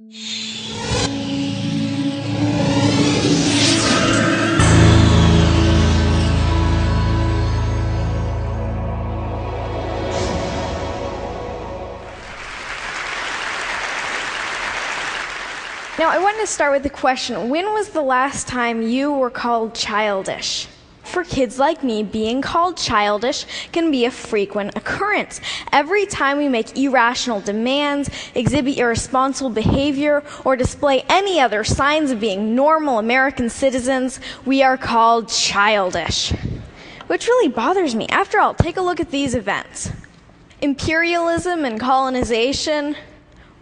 Now, I wanted to start with the question, when was the last time you were called childish? For kids like me, being called childish can be a frequent occurrence. Every time we make irrational demands, exhibit irresponsible behavior, or display any other signs of being normal American citizens, we are called childish. Which really bothers me. After all, take a look at these events. Imperialism and colonization,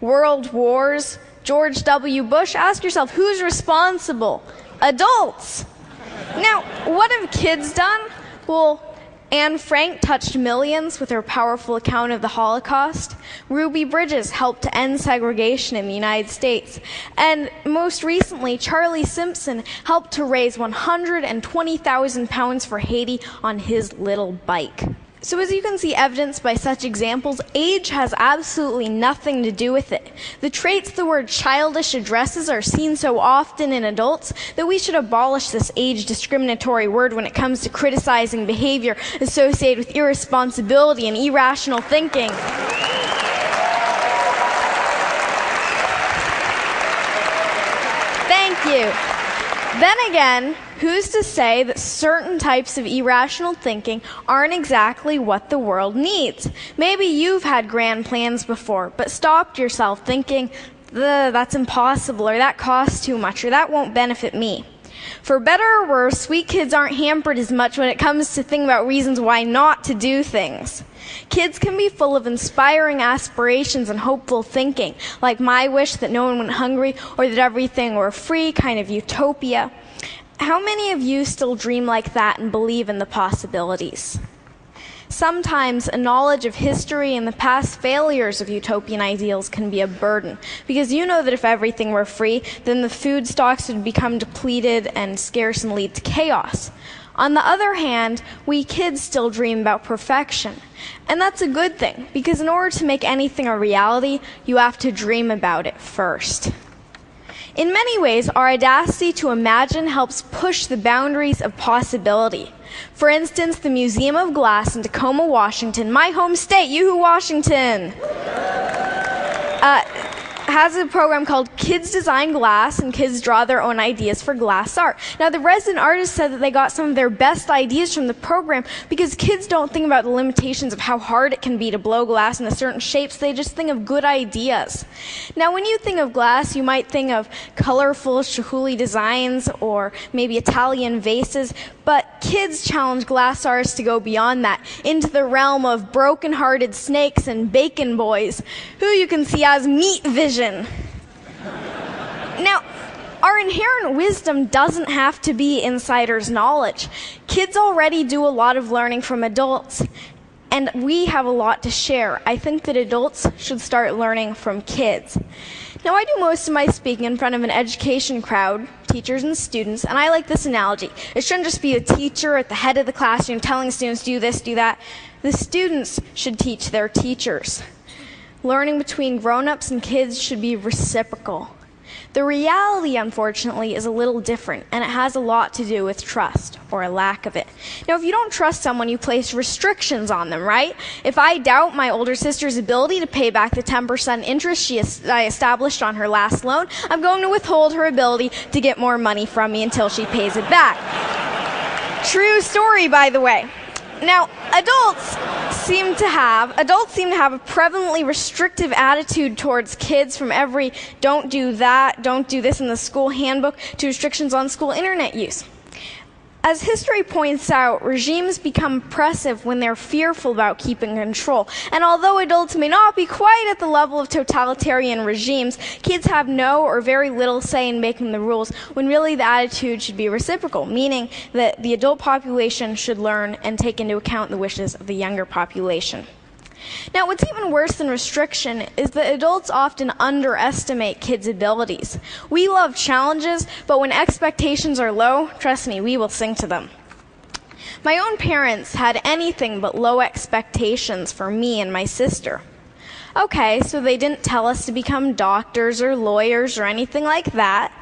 world wars, George W. Bush. Ask yourself, who's responsible? Adults. Now, what have kids done? Well, Anne Frank touched millions with her powerful account of the Holocaust. Ruby Bridges helped to end segregation in the United States. And most recently, Charlie Simpson helped to raise 120,000 pounds for Haiti on his little bike. So as you can see evidenced by such examples, age has absolutely nothing to do with it. The traits the word childish addresses are seen so often in adults that we should abolish this age discriminatory word when it comes to criticizing behavior associated with irresponsibility and irrational thinking. Thank you. Then again, who's to say that certain types of irrational thinking aren't exactly what the world needs? Maybe you've had grand plans before, but stopped yourself thinking, that's impossible, or that costs too much, or that won't benefit me. For better or worse, sweet kids aren't hampered as much when it comes to thinking about reasons why not to do things. Kids can be full of inspiring aspirations and hopeful thinking, like my wish that no one went hungry or that everything were free, kind of utopia. How many of you still dream like that and believe in the possibilities? Sometimes a knowledge of history and the past failures of utopian ideals can be a burden, because you know that if everything were free, then the food stocks would become depleted and scarce and lead to chaos. On the other hand, we kids still dream about perfection. And that's a good thing, because in order to make anything a reality, you have to dream about it first. In many ways, our audacity to imagine helps push the boundaries of possibility. For instance, the Museum of Glass in Tacoma, Washington, my home state, yoo-hoo, Washington, has a program called Kids Design Glass, and kids draw their own ideas for glass art. Now, the resident artists said that they got some of their best ideas from the program because kids don't think about the limitations of how hard it can be to blow glass into certain shapes. They just think of good ideas. Now, when you think of glass, you might think of colorful Chihuly designs or maybe Italian vases, but kids challenge glass artists to go beyond that, into the realm of broken-hearted snakes and bacon boys, who you can see as meat vision. Now, our inherent wisdom doesn't have to be insider's knowledge. Kids already do a lot of learning from adults, and we have a lot to share. I think that adults should start learning from kids. Now, I do most of my speaking in front of an education crowd, teachers and students, and I like this analogy. It shouldn't just be a teacher at the head of the classroom telling students, do this, do that. The students should teach their teachers. Learning between grown-ups and kids should be reciprocal. The reality, unfortunately, is a little different, and it has a lot to do with trust, or a lack of it. Now, if you don't trust someone, you place restrictions on them, right? If I doubt my older sister's ability to pay back the 10% interest I established on her last loan, I'm going to withhold her ability to get more money from me until she pays it back. True story, by the way. Now, adults seem to have a prevalently restrictive attitude towards kids, from every don't do that, don't do this in the school handbook, to restrictions on school internet use. As history points out, regimes become oppressive when they're fearful about keeping control. And although adults may not be quite at the level of totalitarian regimes, kids have no or very little say in making the rules, when really the attitude should be reciprocal, meaning that the adult population should learn and take into account the wishes of the younger population. Now, what's even worse than restriction is that adults often underestimate kids' abilities. We love challenges, but when expectations are low, trust me, we will sing to them. My own parents had anything but low expectations for me and my sister. Okay, so they didn't tell us to become doctors or lawyers or anything like that.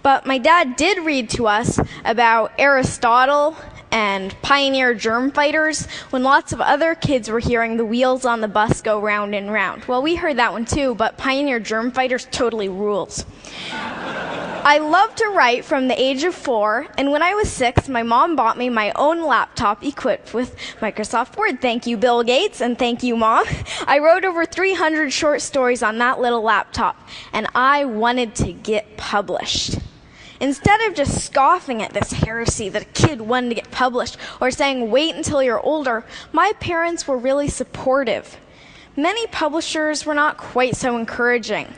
But my dad did read to us about Aristotle and pioneer germ fighters when lots of other kids were hearing the wheels on the bus go round and round. Well, we heard that one too, but pioneer germ fighters totally rules. I loved to write from the age of 4, and when I was 6, my mom bought me my own laptop equipped with Microsoft Word. Thank you, Bill Gates, and thank you, Mom. I wrote over 300 short stories on that little laptop, and I wanted to get published. Instead of just scoffing at this heresy that a kid wanted to get published or saying, wait until you're older, my parents were really supportive. Many publishers were not quite so encouraging.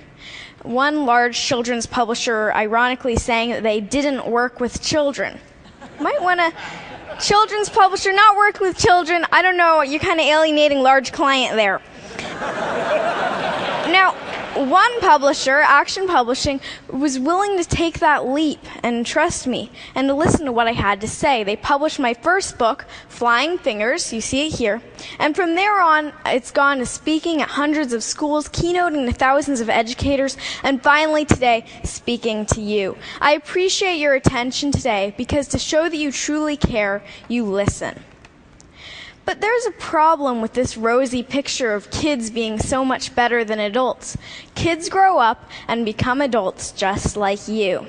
One large children's publisher ironically saying that they didn't work with children. Might want a children's publisher not work with children. I don't know, you're kind of alienating large client there. Now, one publisher, Action Publishing, was willing to take that leap and trust me and to listen to what I had to say. They published my first book, Flying Fingers, you see it here, and from there on it's gone to speaking at hundreds of schools, keynoting to thousands of educators, and finally today, speaking to you. I appreciate your attention today because to show that you truly care, you listen. But there's a problem with this rosy picture of kids being so much better than adults. Kids grow up and become adults just like you.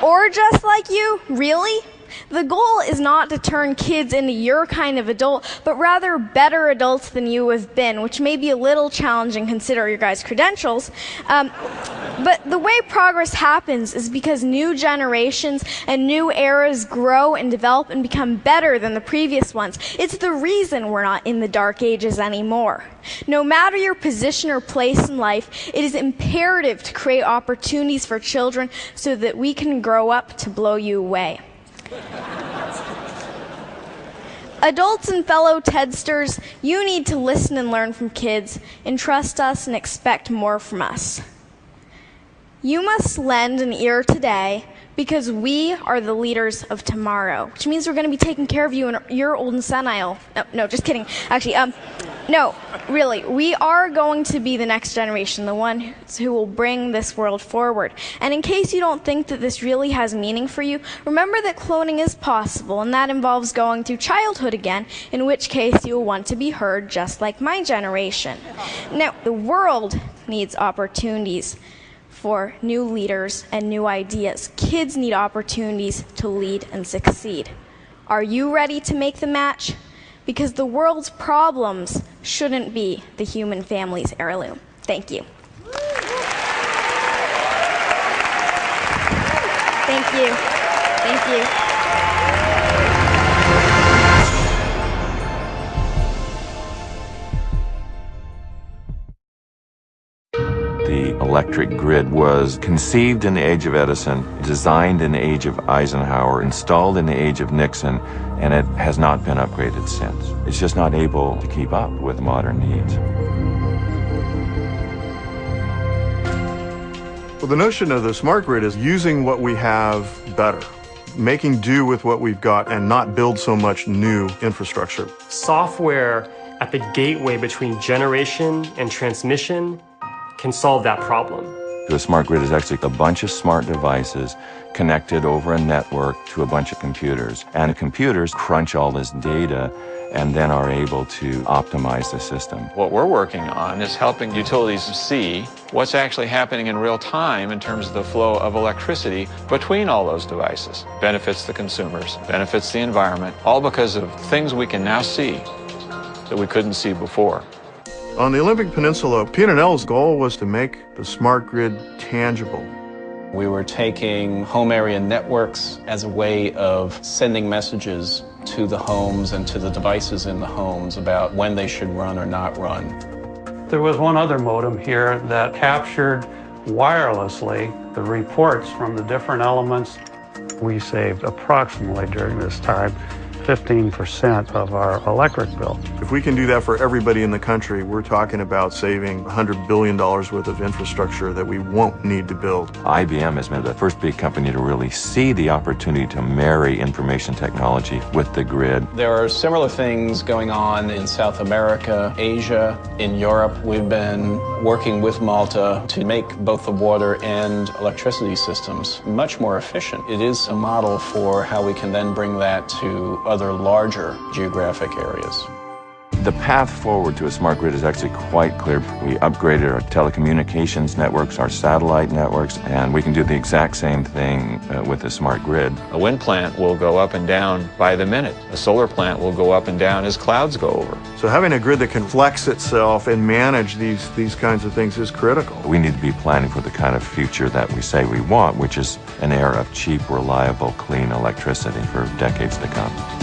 Or just like you? Really? The goal is not to turn kids into your kind of adult, but rather better adults than you have been, which may be a little challenging considering your guys' credentials. But the way progress happens is because new generations and new eras grow and develop and become better than the previous ones. It's the reason we're not in the dark ages anymore. No matter your position or place in life, it is imperative to create opportunities for children so that we can grow up to blow you away. Adults and fellow Tedsters, you need to listen and learn from kids, entrust us and expect more from us. You must lend an ear today because we are the leaders of tomorrow, which means we're going to be taking care of you in your old and senile. No, just kidding. Actually, no, really, we are going to be the next generation, the one who will bring this world forward. And in case you don't think that this really has meaning for you, remember that cloning is possible, and that involves going through childhood again, in which case you will want to be heard just like my generation. Now, the world needs opportunities for new leaders and new ideas. Kids need opportunities to lead and succeed. Are you ready to make the match? Because the world's problems shouldn't be the human family's heirloom. Thank you. Thank you. Thank you. The electric grid was conceived in the age of Edison, designed in the age of Eisenhower, installed in the age of Nixon, and it has not been upgraded since. It's just not able to keep up with modern needs. Well, the notion of the smart grid is using what we have better, making do with what we've got and not build so much new infrastructure. Software at the gateway between generation and transmission can solve that problem. The smart grid is actually a bunch of smart devices connected over a network to a bunch of computers. And the computers crunch all this data and then are able to optimize the system. What we're working on is helping utilities see what's actually happening in real time in terms of the flow of electricity between all those devices. Benefits the consumers, benefits the environment, all because of things we can now see that we couldn't see before. On the Olympic Peninsula, P&L's goal was to make the smart grid tangible. We were taking home area networks as a way of sending messages to the homes and to the devices in the homes about when they should run or not run. There was one other modem here that captured wirelessly the reports from the different elements. We saved approximately during this time 15% of our electric bill. If we can do that for everybody in the country, we're talking about saving $100 billion worth of infrastructure that we won't need to build. IBM has been the first big company to really see the opportunity to marry information technology with the grid. There are similar things going on in South America, Asia, in Europe. We've been working with Malta to make both the water and electricity systems much more efficient. It is a model for how we can then bring that to other larger geographic areas. The path forward to a smart grid is actually quite clear. We upgraded our telecommunications networks, our satellite networks, and we can do the exact same thing with a smart grid. A wind plant will go up and down by the minute. A solar plant will go up and down as clouds go over. So having a grid that can flex itself and manage these kinds of things is critical. We need to be planning for the kind of future that we say we want, which is an era of cheap, reliable, clean electricity for decades to come.